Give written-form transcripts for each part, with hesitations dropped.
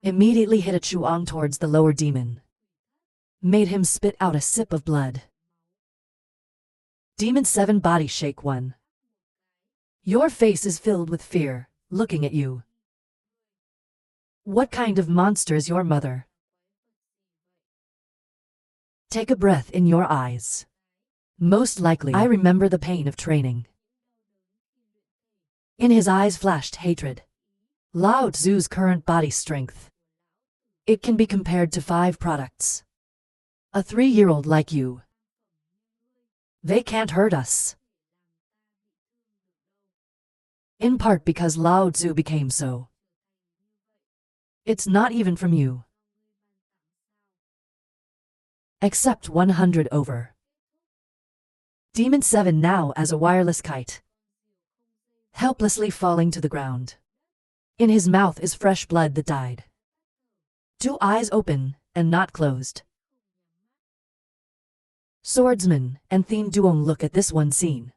Immediately hit a chuang towards the lower demon. Made him spit out a sip of blood. Demon 7 body shake 1. Your face is filled with fear, looking at you. What kind of monster is your mother? Take a breath in your eyes. Most likely, I remember the pain of training. In his eyes flashed hatred. Lao Tzu's current body strength. It can be compared to 5 products. A 3-year-old like you. They can't hurt us. In part because Lao Tzu became so. It's not even from you. Except 100 over. Demon 7 now as a wireless kite. Helplessly falling to the ground. In his mouth is fresh blood that died. 2 eyes open, and not closed. Swordsman and Thien Duong look at this one scene.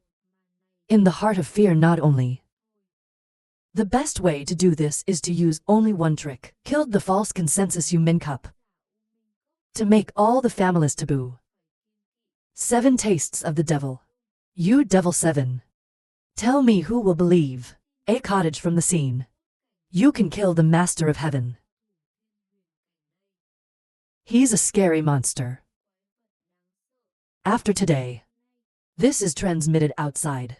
In the heart of fear not only. The best way to do this is to use only one trick. Killed the false consensus you min cup. To make all the families taboo. 7 tastes of the devil. You devil 7. Tell me who will believe. A cottage from the scene. You can kill the master of heaven. He's a scary monster. After today, this is transmitted outside.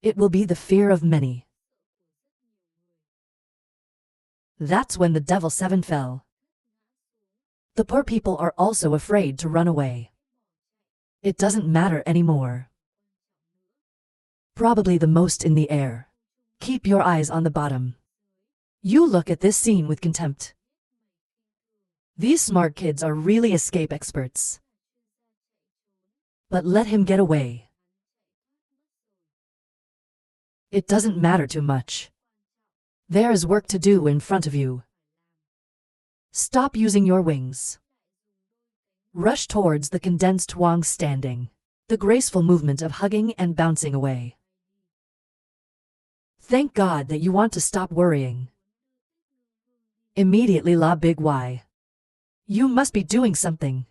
It will be the fear of many. That's when the devil 7 fell. The poor people are also afraid to run away. It doesn't matter anymore. Probably the most in the air. Keep your eyes on the bottom. You look at this scene with contempt. These smart kids are really escape experts. But let him get away. It doesn't matter too much. There is work to do in front of you. Stop using your wings. Rush towards the condensed Huang standing. The graceful movement of hugging and bouncing away. Thank God that you want to stop worrying. Immediately La Big Y. You must be doing something.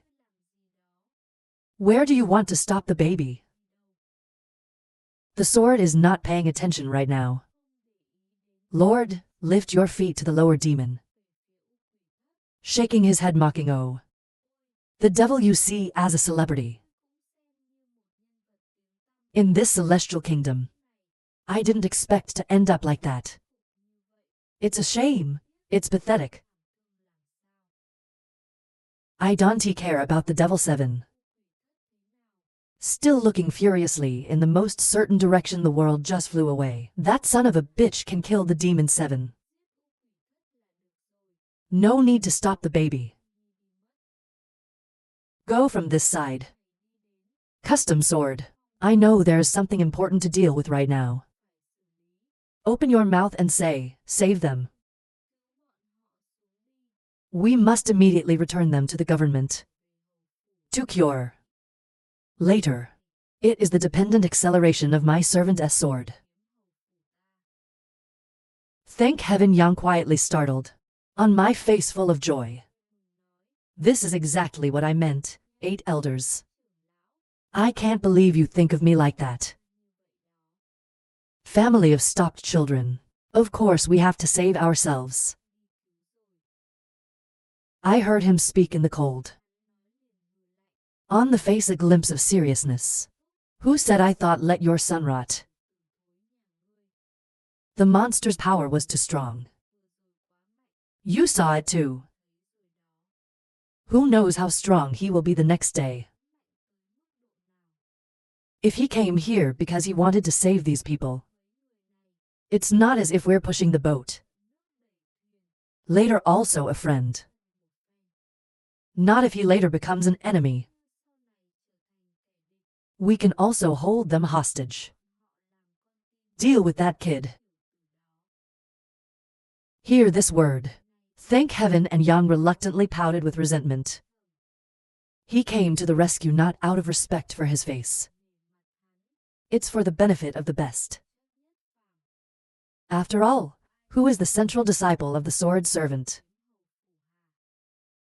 Where do you want to stop the baby? The sword is not paying attention right now. Lord, lift your feet to the lower demon. Shaking his head mocking, oh. The devil you see as a celebrity. In this celestial kingdom. I didn't expect to end up like that. It's a shame, it's pathetic. I don't care about the devil 7. Still looking furiously in the most certain direction the world just flew away. That son of a bitch can kill the demon 7. No need to stop the baby. Go from this side. Custom sword. I know there's something important to deal with right now. Open your mouth and say, save them. We must immediately return them to the government. To cure. Later. It is the dependent acceleration of my servant S sword. Thank heaven, Yang quietly startled. On my face full of joy. This is exactly what I meant, 8 elders. I can't believe you think of me like that. Family of stopped children. Of course we have to save ourselves. I heard him speak in the cold. On the face a glimpse of seriousness. Who said I thought let your son rot? The monster's power was too strong. You saw it too. Who knows how strong he will be the next day? If he came here because he wanted to save these people. It's not as if we're pushing the boat. Later also a friend. Not if he later becomes an enemy. We can also hold them hostage. Deal with that kid. Hear this word. Thank heaven, and Yang reluctantly pouted with resentment. He came to the rescue not out of respect for his face. It's for the benefit of the best. After all, who is the central disciple of the sword servant?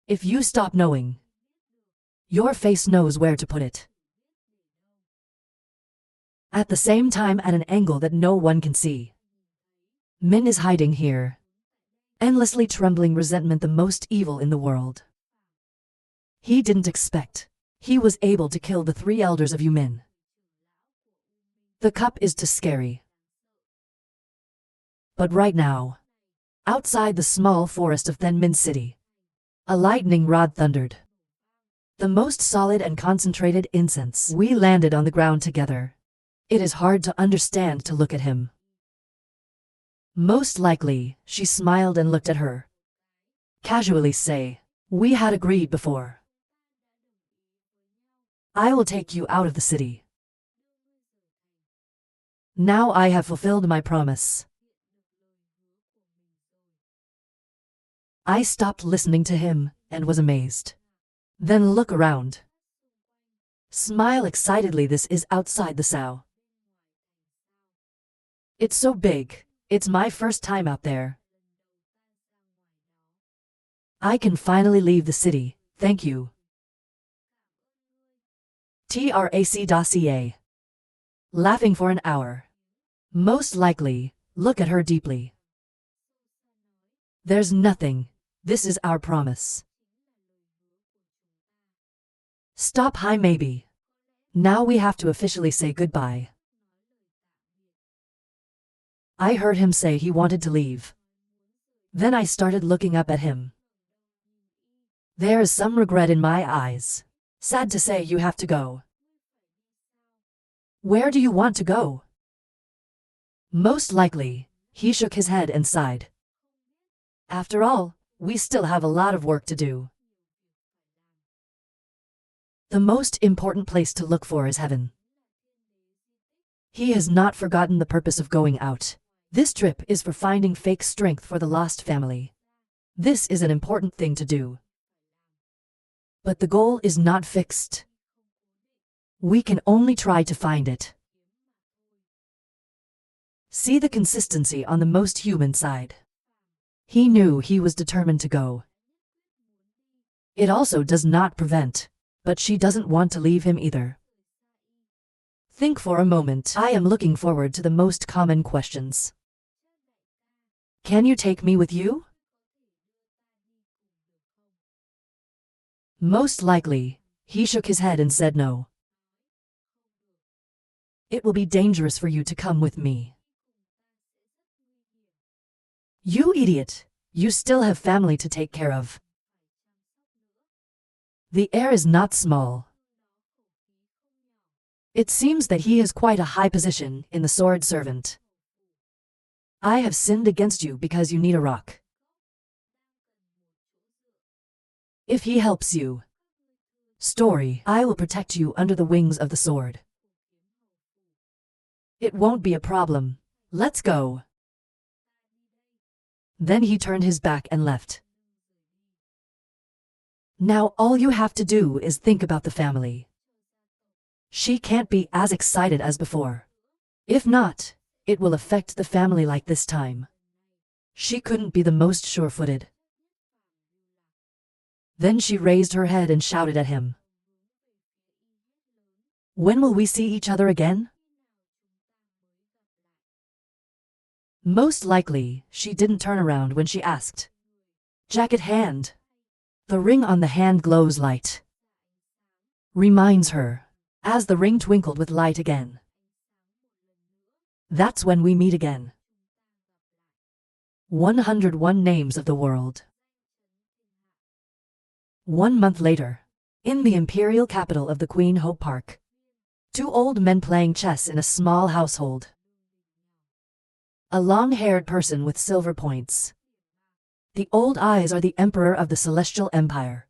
If you stop knowing, your face knows where to put it. At the same time, at an angle that no one can see, Min is hiding here, endlessly trembling resentment, the most evil in the world. He didn't expect he was able to kill the 3 elders of Yumin. The cup is too scary. But right now, outside the small forest of Thenmin City, a lightning rod thundered. The most solid and concentrated incense. We landed on the ground together. It is hard to understand to look at him. Most likely, she smiled and looked at her. Casually say, we had agreed before. I will take you out of the city. Now I have fulfilled my promise. I stopped listening to him and was amazed. Then look around. Smile excitedly. This is outside the Sao. It's so big. It's my first time out there. I can finally leave the city, thank you. Trac.ca. Laughing for an hour. Most likely, look at her deeply. There's nothing. This is our promise. Stop. Hi, maybe. Now we have to officially say goodbye. I heard him say he wanted to leave. Then I started looking up at him. There is some regret in my eyes. Sad to say you have to go. Where do you want to go? Most likely, he shook his head and sighed. After all, we still have a lot of work to do. The most important place to look for is heaven. He has not forgotten the purpose of going out. This trip is for finding fake strength for the lost family. This is an important thing to do. But the goal is not fixed. We can only try to find it. See the consistency on the most human side. He knew he was determined to go. It also does not prevent, but she doesn't want to leave him either. Think for a moment. I am looking forward to the most common questions. Can you take me with you? Most likely, he shook his head and said no. It will be dangerous for you to come with me. You idiot, you still have family to take care of. The heir is not small. It seems that he has quite a high position in the sword servant. I have sinned against you because you need a rock. If he helps you, story, I will protect you under the wings of the sword. It won't be a problem. Let's go. Then he turned his back and left. Now all you have to do is think about the family. She can't be as excited as before. If not, it will affect the family like this time. She couldn't be the most sure-footed. Then she raised her head and shouted at him. When will we see each other again? Most likely, she didn't turn around when she asked. Jacket hand. The ring on the hand glows light. Reminds her, as the ring twinkled with light again. That's when we meet again. 101 names of the world. 1 month later, in the imperial capital of the Queen Hope Park, 2 old men playing chess in a small household. A long-haired person with silver points. The old eyes are the emperor of the Celestial Empire.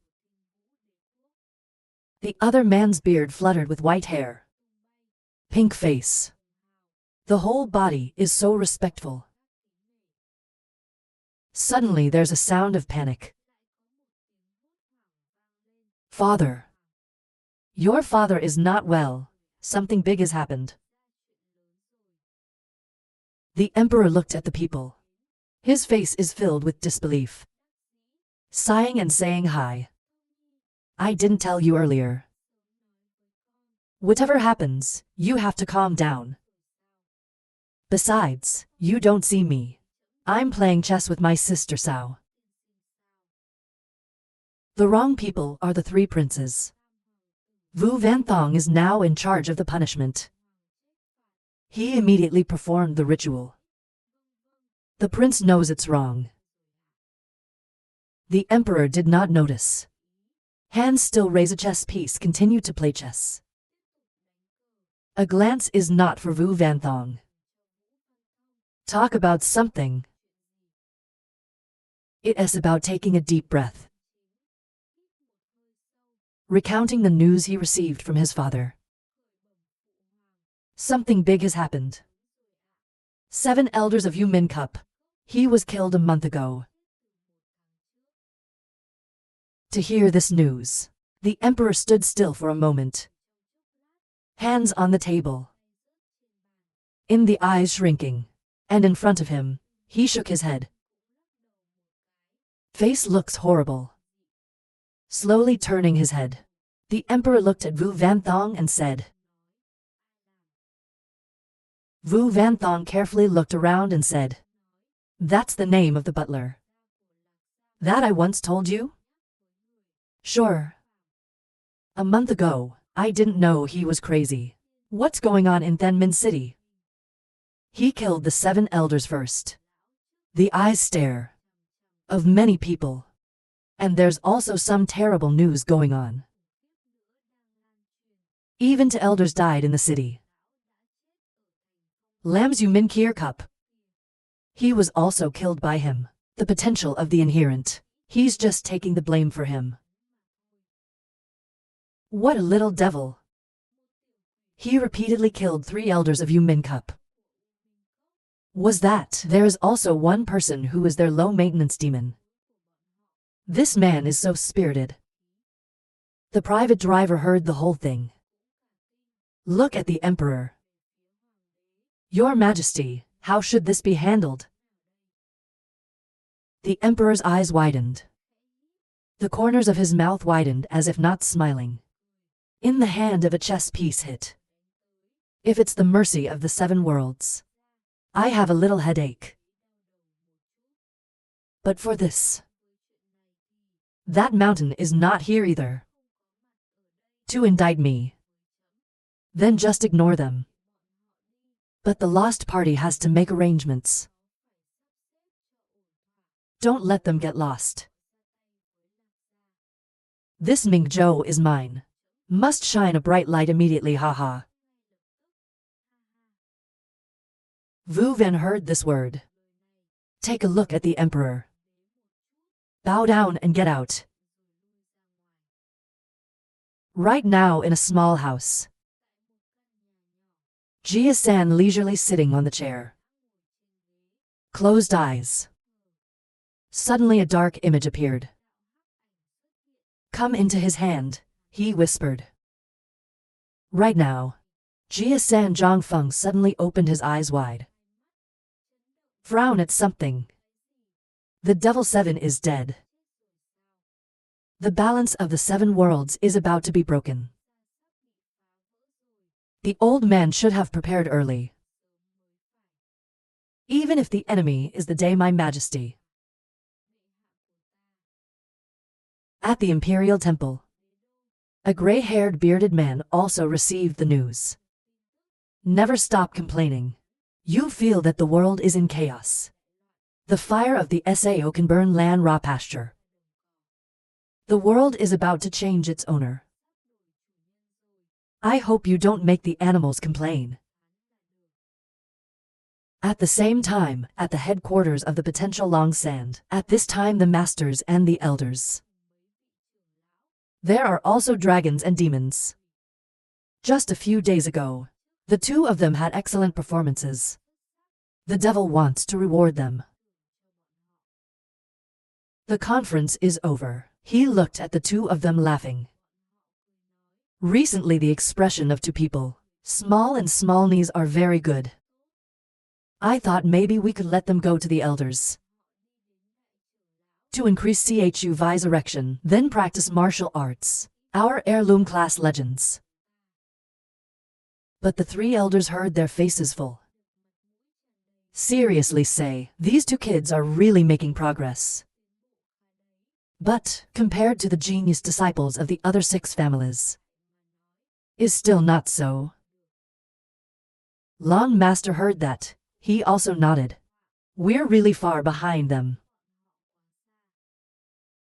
The other man's beard fluttered with white hair. Pink face. The whole body is so respectful. Suddenly there's a sound of panic. Father. Your father is not well. Something big has happened. The emperor looked at the people. His face is filled with disbelief. Sighing and saying hi. I didn't tell you earlier. Whatever happens, you have to calm down. Besides, you don't see me. I'm playing chess with my sister Sao. The wrong people are the three princes. Vu Vanthong is now in charge of the punishment. He immediately performed the ritual. The prince knows it's wrong. The emperor did not notice. Hands still raise a chess piece, continue to play chess. A glance is not for Vu Vanthong. Talk about something. It is about taking a deep breath. Recounting the news he received from his father. Something big has happened. 7 elders of Yu Min Cup. He was killed a month ago. To hear this news, the emperor stood still for a moment. Hands on the table. In the eyes shrinking, and in front of him, he shook his head. Face looks horrible. Slowly turning his head, the emperor looked at Vu Vanthong and said. Vu Vanthong carefully looked around and said, "That's the name of the butler. That I once told you?" "Sure. A month ago, I didn't know he was crazy. What's going on in Thenmin City?" He killed the 7 elders first. The eyes stare. Of many people. And there's also some terrible news going on. Even 2 elders died in the city. Lam's Yu Min Kier Cup. He was also killed by him. The potential of the inherent. He's just taking the blame for him. What a little devil. He repeatedly killed 3 elders of Yu Min Cup. Was that? There is also one person who is their low-maintenance demon. This man is so spirited. The private driver heard the whole thing. Look at the emperor. "Your Majesty, how should this be handled?" The emperor's eyes widened. The corners of his mouth widened as if not smiling. In the hand of a chess piece hit. If it's the mercy of the 7 worlds. I have a little headache. But for this. That mountain is not here either. To indict me. Then just ignore them. But the lost party has to make arrangements. Don't let them get lost. This Ming Zhou is mine. Must shine a bright light immediately, haha. Vu Van heard this word. Take a look at the emperor. Bow down and get out. Right now in a small house. Jia-san leisurely sitting on the chair. Closed eyes. Suddenly a dark image appeared. Come into his hand, he whispered. Right now. Jia-san Zhongfeng suddenly opened his eyes wide. Frown at something. The Devil 7 is dead. The balance of the 7 worlds is about to be broken. The old man should have prepared early. Even if the enemy is the day, my majesty. At the imperial temple. A gray-haired bearded man also received the news. Never stop complaining. You feel that the world is in chaos. The fire of the Sao can burn land raw pasture. The world is about to change its owner. I hope you don't make the animals complain. At the same time, at the headquarters of the potential Long Sand, at this time the masters and the elders. There are also dragons and demons. Just a few days ago, the 2 of them had excellent performances. The devil wants to reward them. The conference is over. He looked at the 2 of them laughing. Recently the expression of 2 people, small and small knees, are very good. I thought maybe we could let them go to the elders. To increase Chu Vi's erection, then practice martial arts. Our heirloom class legends. But the three elders heard their faces full. Seriously say, these two kids are really making progress. But, compared to the genius disciples of the other 6 families, is still not so. Long Master heard that. He also nodded. We're really far behind them.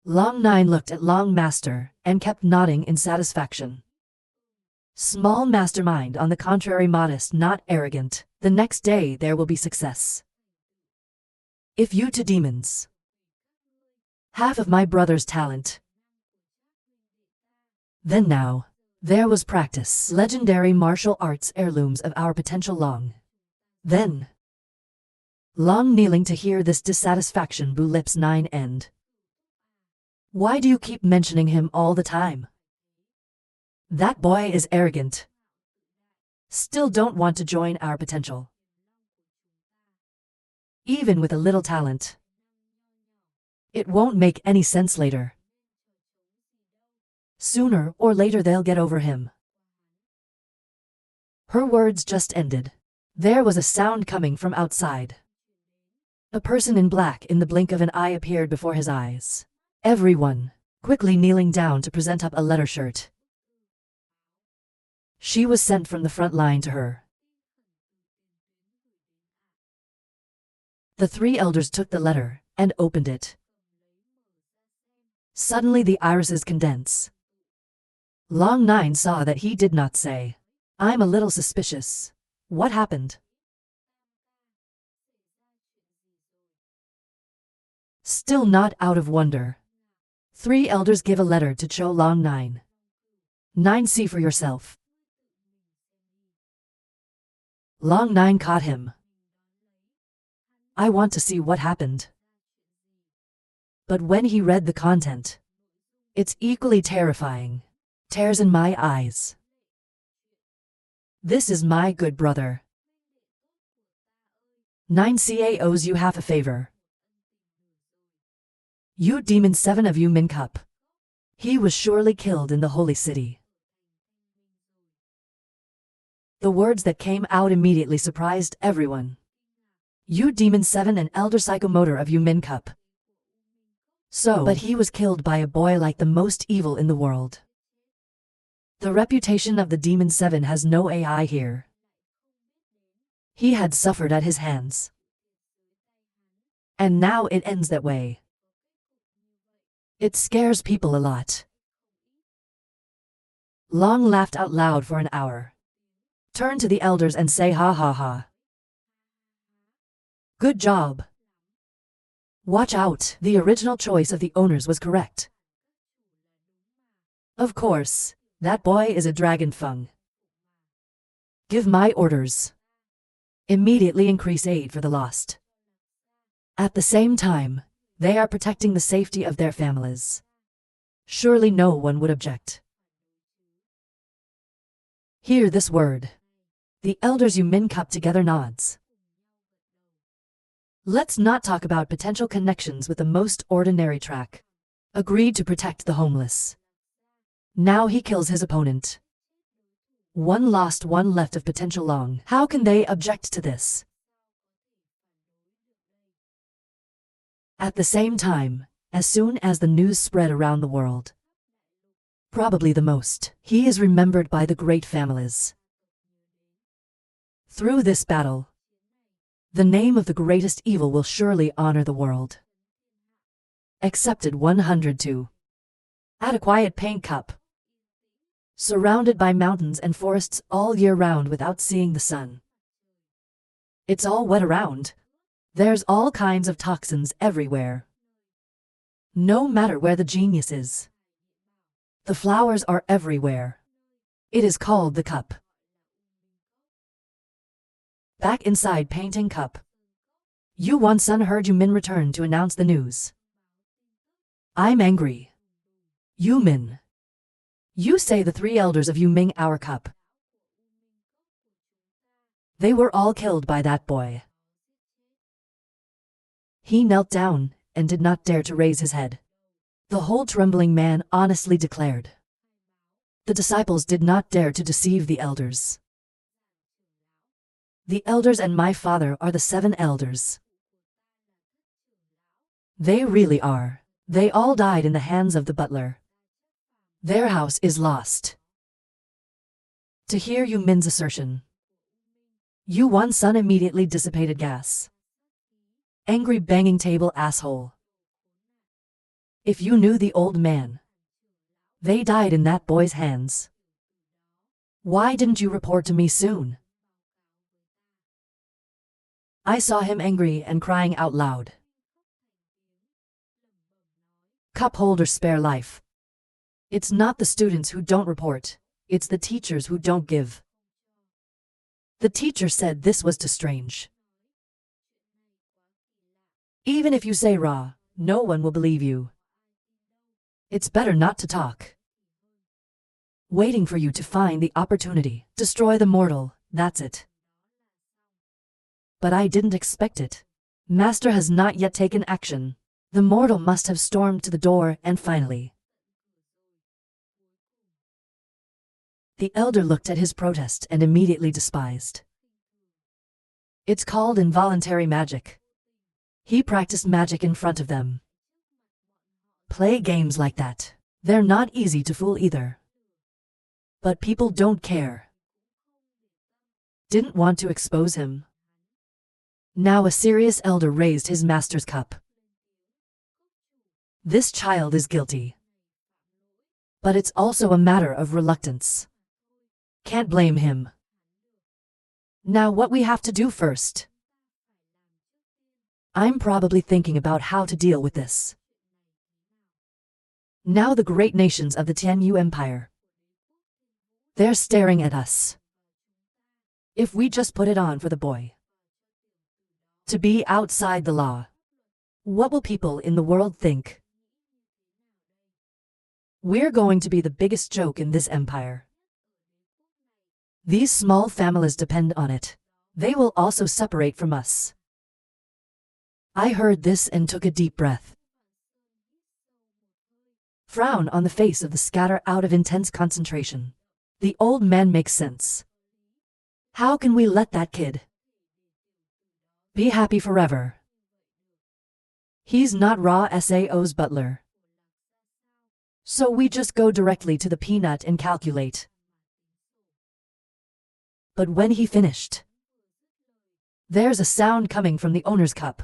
Long Nine looked at Long Master and kept nodding in satisfaction. Small Mastermind, on the contrary, modest, not arrogant. The next day there will be success. If you two demons, half of my brother's talent, then now, there was practice. Legendary martial arts heirlooms of our potential Long. Then, Long kneeling to hear this dissatisfaction, blue lips 9 end. Why do you keep mentioning him all the time? That boy is arrogant. Still don't want to join our potential. Even with a little talent. It won't make any sense later. Sooner or later they'll get over him. Her words just ended. There was a sound coming from outside. A person in black in the blink of an eye appeared before his eyes. Everyone, quickly kneeling down to present up a letter shirt. She was sent from the front line to her. The three elders took the letter and opened it. Suddenly the irises condense. Long Nine saw that he did not say, I'm a little suspicious. What happened? Still not out of wonder. Three elders give a letter to Cho Long Nine. 9 see for yourself. Long Nine caught him. I want to see what happened. But when he read the content, it's equally terrifying. Tears in my eyes. This is my good brother. 9ca owes you half a favor. You demon 7 of you Min Cup. He was surely killed in the holy city. The words that came out immediately surprised everyone. You demon 7 and elder psychomotor of you Min Cup. So, but he was killed by a boy like the most evil in the world. The reputation of the Demon 7 has no AI here. He had suffered at his hands. And now it ends that way. It scares people a lot. Long laughed out loud for an hour. Turned to the elders and say ha ha ha. Good job. Watch out, the original choice of the owners was correct. Of course. That boy is a dragon fung. Give my orders. Immediately increase aid for the lost. At the same time, they are protecting the safety of their families. Surely no one would object. Hear this word. The elders you Min Cup together nods. Let's not talk about potential connections with the most ordinary track. Agreed to protect the homeless. Now he kills his opponent. One lost, one left of potential Long. How can they object to this? At the same time, as soon as the news spread around the world, probably the most, he is remembered by the great families. Through this battle, the name of the greatest evil will surely honor the world. Accepted 102. At a quiet paint cup. Surrounded by mountains and forests all year round without seeing the sun. It's all wet around. There's all kinds of toxins everywhere. No matter where the genius is. The flowers are everywhere. It is called the cup. Back inside painting cup. Yu Wan Sun heard Yu Min return to announce the news. I'm angry. Yu Min. You say the three elders of Yu Ming our cup. They were all killed by that boy. He knelt down and did not dare to raise his head. The whole trembling man honestly declared. The disciples did not dare to deceive the elders. The elders and my father are the 7 elders. They really are. They all died in the hands of the butler. Their house is lost. To hear Yu Min's assertion, Yu Wan's son immediately dissipated gas. Angry banging table asshole. If you knew the old man. They died in that boy's hands. Why didn't you report to me soon? I saw him angry and crying out loud. Cup holders spare life. It's not the students who don't report, it's the teachers who don't give. The teacher said this was too strange. Even if you say raw, no one will believe you. It's better not to talk. Waiting for you to find the opportunity. Destroy the mortal, that's it. But I didn't expect it. Master has not yet taken action. The mortal must have stormed to the door and finally. The elder looked at his protest and immediately despised. It's called involuntary magic. He practiced magic in front of them. Play games like that. They're not easy to fool either. But people don't care. Didn't want to expose him. Now a serious elder raised his master's cup. This child is guilty. But it's also a matter of reluctance. Can't blame him. Now what we have to do first? I'm probably thinking about how to deal with this. Now the great nations of the Tianyu Empire. They're staring at us. If we just put it on for the boy to be outside the law, what will people in the world think? We're going to be the biggest joke in this empire. These small families depend on it. They will also separate from us. I heard this and took a deep breath. Frown on the face of the scatter out of intense concentration. The old man makes sense. How can we let that kid be happy forever? He's not Raw Sao's butler. So we just go directly to the peanut and calculate. But when he finished, there's a sound coming from the owner's cup.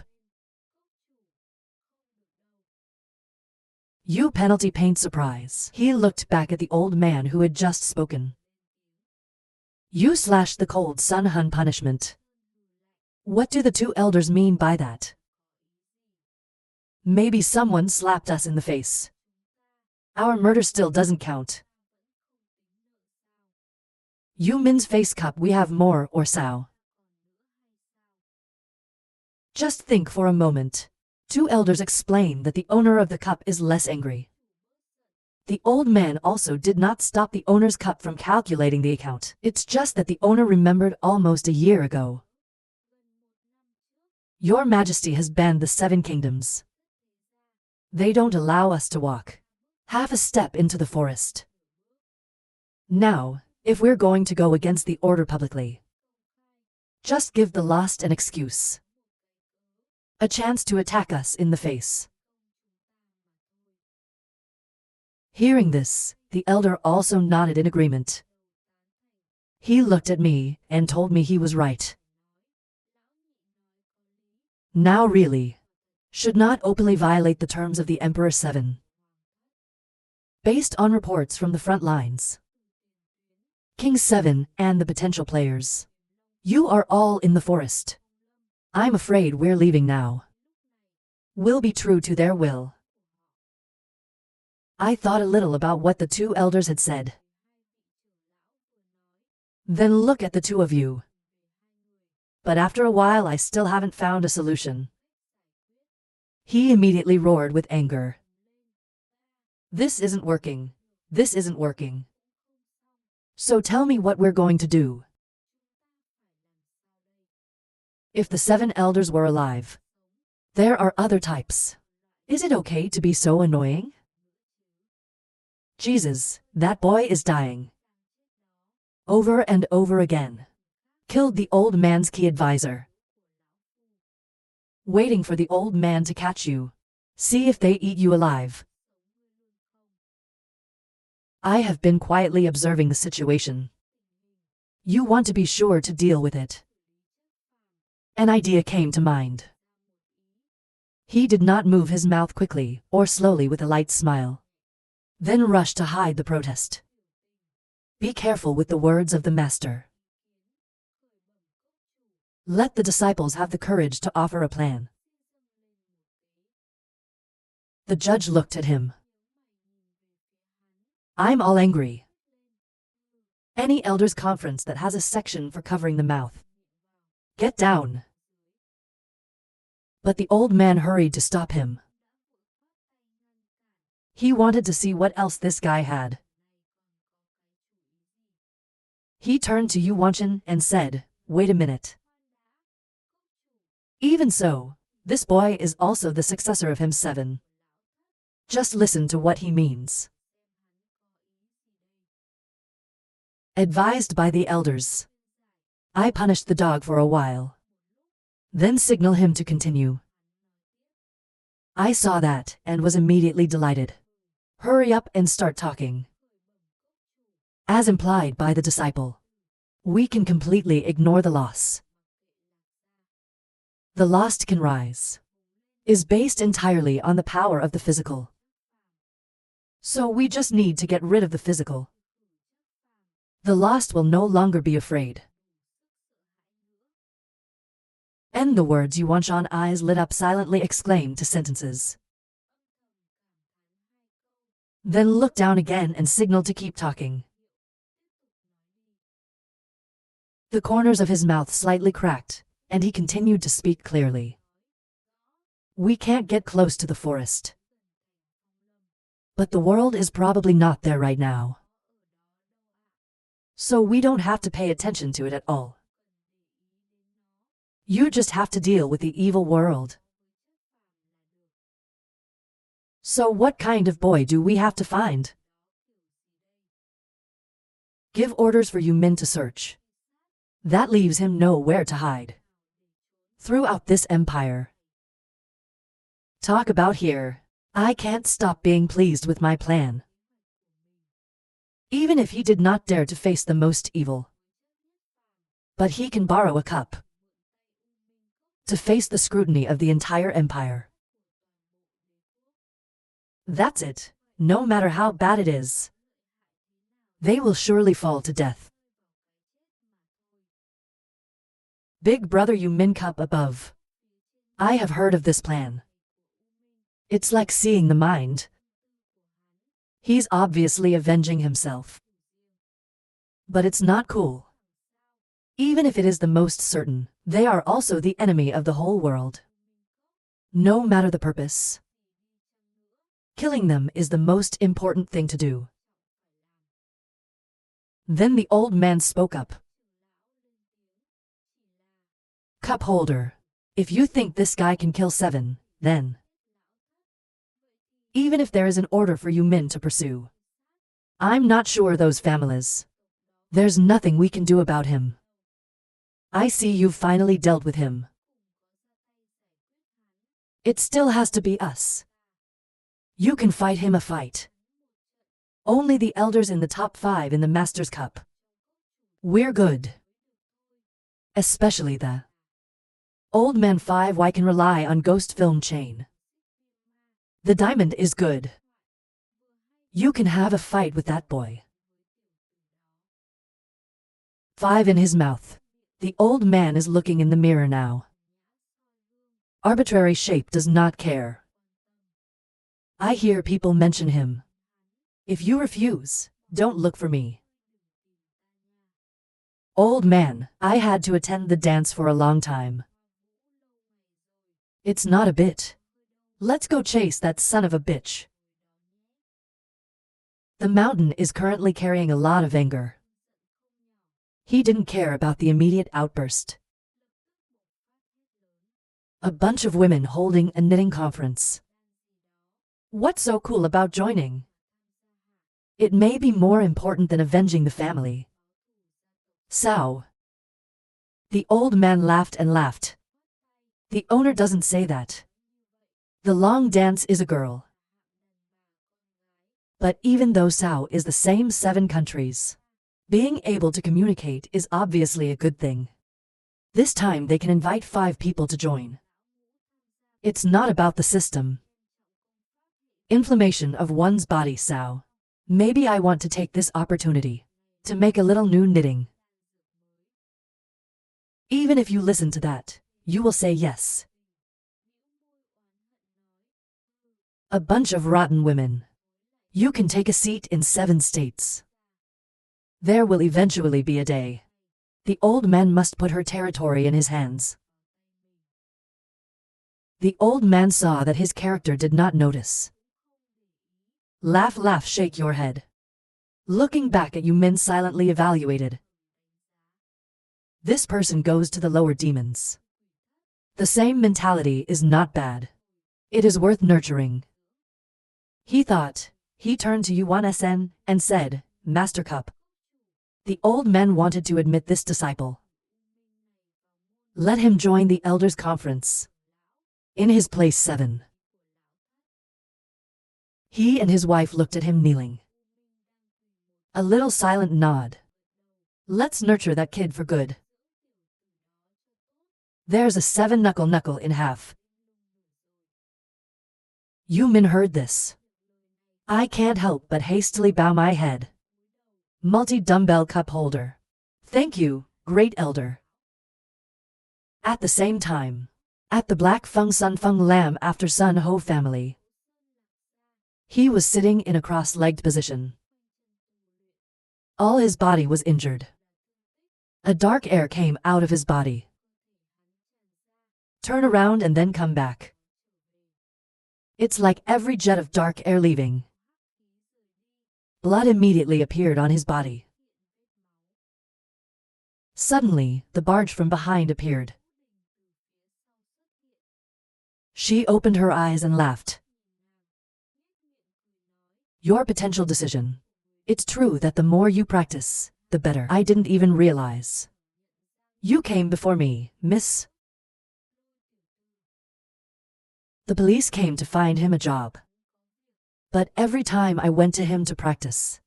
You penalty paint surprise. He looked back at the old man who had just spoken. You slashed the cold Sun Hun punishment. What do the 2 elders mean by that? Maybe someone slapped us in the face. Our murder still doesn't count. Yu Min's face cup, we have more or sao? Just think for a moment. 2 elders explained that the owner of the cup is less angry. The old man also did not stop the owner's cup from calculating the account. It's just that the owner remembered almost a year ago. Your Majesty has banned the 7 kingdoms. They don't allow us to walk half a step into the forest. Now, if we're going to go against the order publicly, just give the lost an excuse. A chance to attack us in the face. Hearing this, the elder also nodded in agreement. He looked at me and told me he was right. Now really, should not openly violate the terms of the Emperor 7. Based on reports from the front lines, King 7 and the potential players, you are all in the forest. I'm afraid we're leaving now. We'll be true to their will. I thought a little about what the 2 elders had said. Then look at the 2 of you. But after a while I still haven't found a solution. He immediately roared with anger. This isn't working. This isn't working. So tell me what we're going to do. If the 7 elders were alive, there are other types. Is it okay to be so annoying? Jesus, that boy is dying. Over and over again. Killed the old man's key advisor. Waiting for the old man to catch you. See if they eat you alive. I have been quietly observing the situation. You want to be sure to deal with it. An idea came to mind. He did not move his mouth quickly or slowly with a light smile. Then rushed to hide the protest. Be careful with the words of the master. Let the disciples have the courage to offer a plan. The judge looked at him. I'm all angry. Any elders conference that has a section for covering the mouth. Get down. But the old man hurried to stop him. He wanted to see what else this guy had. He turned to Yu Wanchan and said, wait a minute. Even so, this boy is also the successor of him 7. Just listen to what he means. Advised by the elders. I punished the dog for a while. Then signal him to continue. I saw that and was immediately delighted. Hurry up and start talking. As implied by the disciple. We can completely ignore the loss. The lost can rise. Is based entirely on the power of the physical. So we just need to get rid of the physical. The lost will no longer be afraid. And the words Yu Wanchan eyes lit up silently exclaimed to sentences. Then looked down again and signaled to keep talking. The corners of his mouth slightly cracked, and he continued to speak clearly. We can't get close to the forest. But the world is probably not there right now. So we don't have to pay attention to it at all. You just have to deal with the evil world. So what kind of boy do we have to find? Give orders for you men to search. That leaves him nowhere to hide. Throughout this empire. Talk about here. I can't stop being pleased with my plan. Even if he did not dare to face the most evil. But he can borrow a cup. To face the scrutiny of the entire empire. That's it, no matter how bad it is. They will surely fall to death. Big brother Yu Min Cup above. I have heard of this plan. It's like seeing the mind. He's obviously avenging himself. But it's not cool. Even if it is the most certain, they are also the enemy of the whole world. No matter the purpose. Killing them is the most important thing to do. Then the old man spoke up. Cup holder, if you think this guy can kill 7, then... Even if there is an order for you men to pursue. I'm not sure those families. There's nothing we can do about him. I see you've finally dealt with him. It still has to be us. You can fight him a fight. Only the elders in the top 5 in the Master's Cup. We're good. Especially the Old Man 5Y can rely on Ghost Film Chain. The diamond is good. You can have a fight with that boy. 5 in his mouth. The old man is looking in the mirror now. Arbitrary shape does not care. I hear people mention him. If you refuse, don't look for me. Old man, I had to attend the dance for a long time. It's not a bit. Let's go chase that son of a bitch. The mountain is currently carrying a lot of anger. He didn't care about the immediate outburst. A bunch of women holding a knitting conference. What's so cool about joining? It may be more important than avenging the family. Sao. The old man laughed and laughed. The owner doesn't say that. The long dance is a girl. But even though Sao is the same 7 countries, being able to communicate is obviously a good thing. This time they can invite 5 people to join. It's not about the system. Inflammation of one's body, Sao. Maybe I want to take this opportunity to make a little new knitting. Even if you listen to that, you will say yes. A bunch of rotten women. You can take a seat in 7 states. There will eventually be a day. The old man must put her territory in his hands. The old man saw that his character did not notice. Laugh, laugh, shake your head. Looking back at you, Min silently evaluated. This person goes to the lower demons. The same mentality is not bad. It is worth nurturing. He thought. He turned to Yuan Shen and said, Master Cup. The old man wanted to admit this disciple. Let him join the elders' conference. In his place 7. He and his wife looked at him kneeling. A little silent nod. Let's nurture that kid for good. There's a 7 knuckle in half. Yu Min heard this. I can't help but hastily bow my head. Multi-dumbbell cup holder. Thank you, great elder. At the same time, at the Black Feng Sun Feng Lam after Sun Ho family, he was sitting in a cross-legged position. All his body was injured. A dark air came out of his body. Turn around and then come back. It's like every jet of dark air leaving. Blood immediately appeared on his body. Suddenly, the barge from behind appeared. She opened her eyes and laughed. Your potential decision. It's true that the more you practice, the better. I didn't even realize. You came before me, miss. The police came to find him a job. But every time I went to him to practice,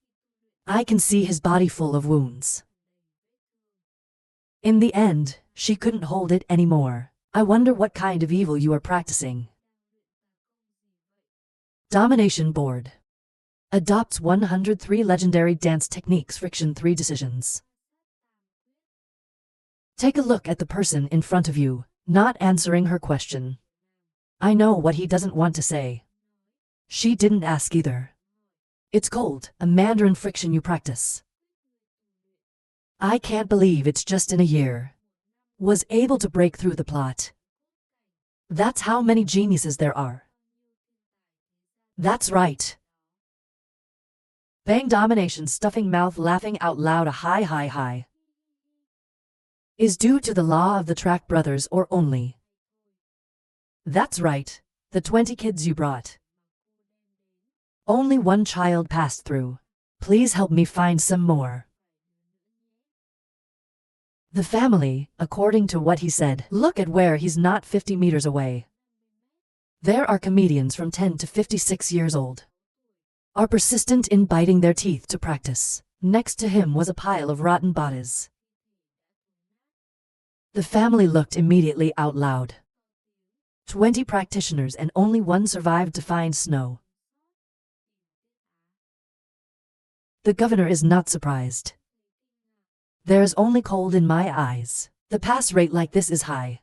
I can see his body full of wounds. In the end, she couldn't hold it anymore. I wonder what kind of evil you are practicing. Domination Board. Adopts 103 legendary dance techniques. Friction 3 decisions. Take a look at the person in front of you, not answering her question. I know what he doesn't want to say. She didn't ask either. It's cold, a Mandarin friction you practice. I can't believe it's just in a year. Was able to break through the plot. That's how many geniuses there are. That's right. Bang domination stuffing mouth laughing out loud a hi. Is due to the law of the Track brothers or only. That's right, the 20 kids you brought. Only 1 child passed through. Please help me find some more. The family, according to what he said, look at where he's not 50 meters away. There are comedians from 10 to 56 years old. Are persistent in biting their teeth to practice. Next to him was a pile of rotten bodies. The family looked immediately out loud. 20 practitioners and only 1 survived to find snow. The governor is not surprised. There is only cold in my eyes. The pass rate like this is high.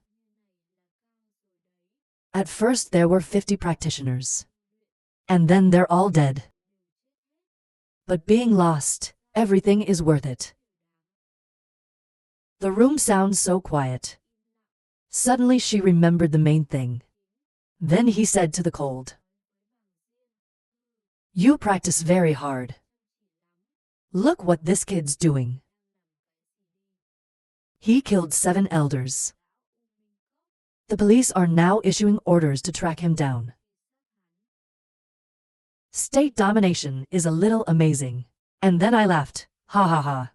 At first there were 50 practitioners. And then they're all dead. But being lost, everything is worth it. The room sounds so quiet. Suddenly she remembered the main thing. Then he said to the cold. You practice very hard. Look what this kid's doing. He killed 7 elders. The police are now issuing orders to track him down. State domination is a little amazing. And then I laughed. Ha ha ha.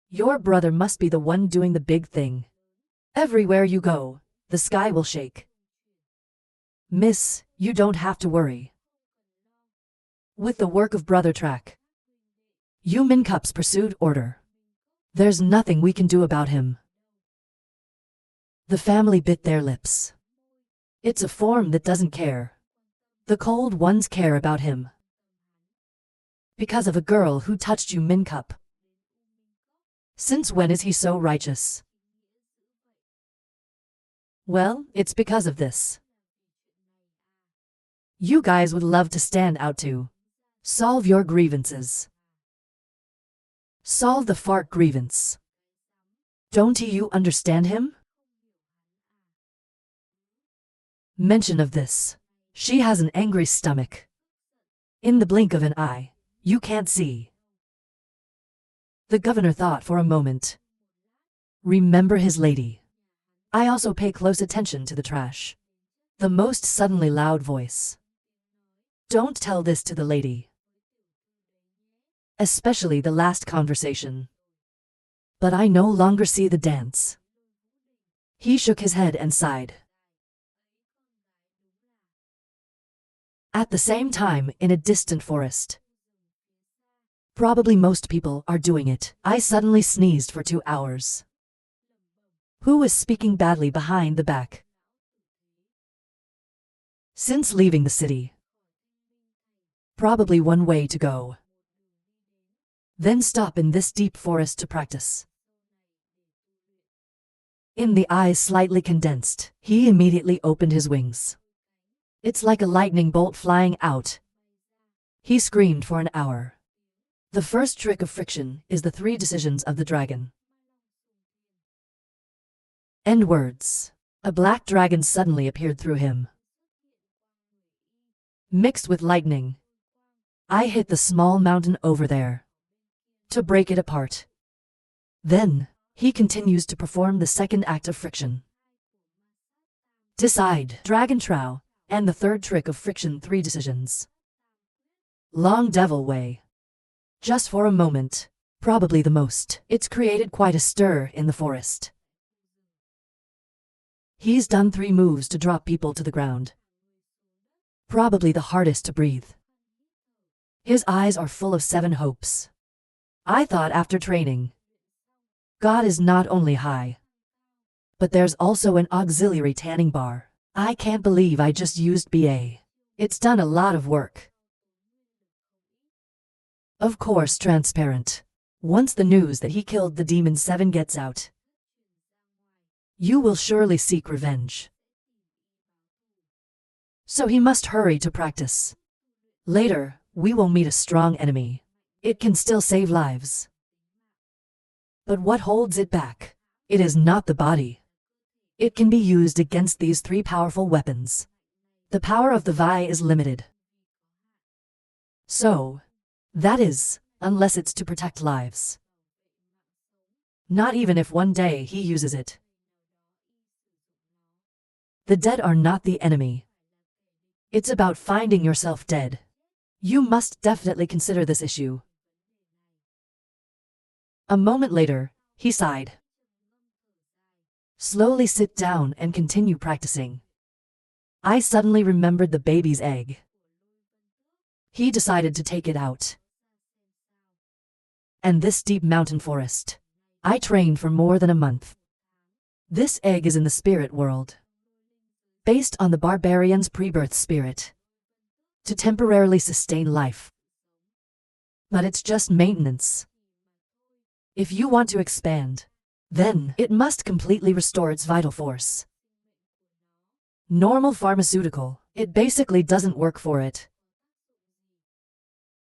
Your brother must be the one doing the big thing. Everywhere you go, the sky will shake. Miss, you don't have to worry. With the work of Brother Track, you Mincups pursued order. There's nothing we can do about him. The family bit their lips. It's a form that doesn't care. The cold ones care about him. Because of a girl who touched you Mincup. Since when is he so righteous? Well, it's because of this. You guys would love to stand out to solve your grievances. Solve the fart grievance. Don't you understand him? Mention of this. She has an angry stomach. In the blink of an eye, you can't see. The governor thought for a moment. Remember his lady. I also pay close attention to the trash. The most suddenly loud voice. Don't tell this to the lady. Especially the last conversation. But I no longer see the dance. He shook his head and sighed. At the same time, in a distant forest. Probably most people are doing it. I suddenly sneezed for 2 hours. Who was speaking badly behind the back? Since leaving the city. Probably one way to go. Then stop in this deep forest to practice. In the eyes slightly condensed, he immediately opened his wings. It's like a lightning bolt flying out. He screamed for an hour. The first trick of friction is the 3 decisions of the dragon. End words. A black dragon suddenly appeared through him. Mixed with lightning. I hit the small mountain over there. To break it apart. Then, he continues to perform the second act of friction. Decide, dragon trow, and the third trick of friction 3 decisions. Long devil way. Just for a moment, probably the most, it's created quite a stir in the forest. He's done 3 moves to drop people to the ground. Probably the hardest to breathe. His eyes are full of 7 hopes. I thought after training, God is not only high, but there's also an auxiliary tanning bar. I can't believe I just used BA. It's done a lot of work. Of course, transparent. Once the news that he killed the Demon 7 gets out, you will surely seek revenge. So he must hurry to practice. Later, we will meet a strong enemy. It can still save lives. But what holds it back? It is not the body. It can be used against these 3 powerful weapons. The power of the Vi is limited. So, that is, unless it's to protect lives. Not even if one day he uses it. The dead are not the enemy. It's about finding yourself dead. You must definitely consider this issue. A moment later, he sighed. Slowly sit down and continue practicing. I suddenly remembered the baby's egg. He decided to take it out. And this deep mountain forest. I trained for more than a month. This egg is in the spirit world. Based on the barbarian's pre-birth spirit. To temporarily sustain life. But it's just maintenance. If you want to expand, then it must completely restore its vital force. Normal pharmaceutical, it basically doesn't work for it.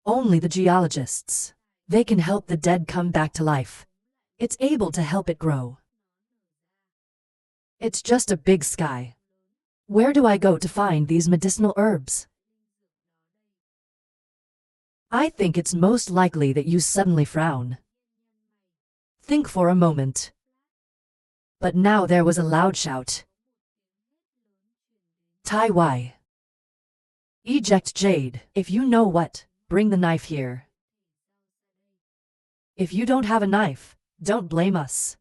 Only the geologists. They can help the dead come back to life. It's able to help it grow. It's just a big sky. Where do I go to find these medicinal herbs? I think it's most likely that you suddenly frown. Think for a moment. But now there was a loud shout. Tai Wai. Eject Jade. If you know what, bring the knife here. If you don't have a knife, don't blame us.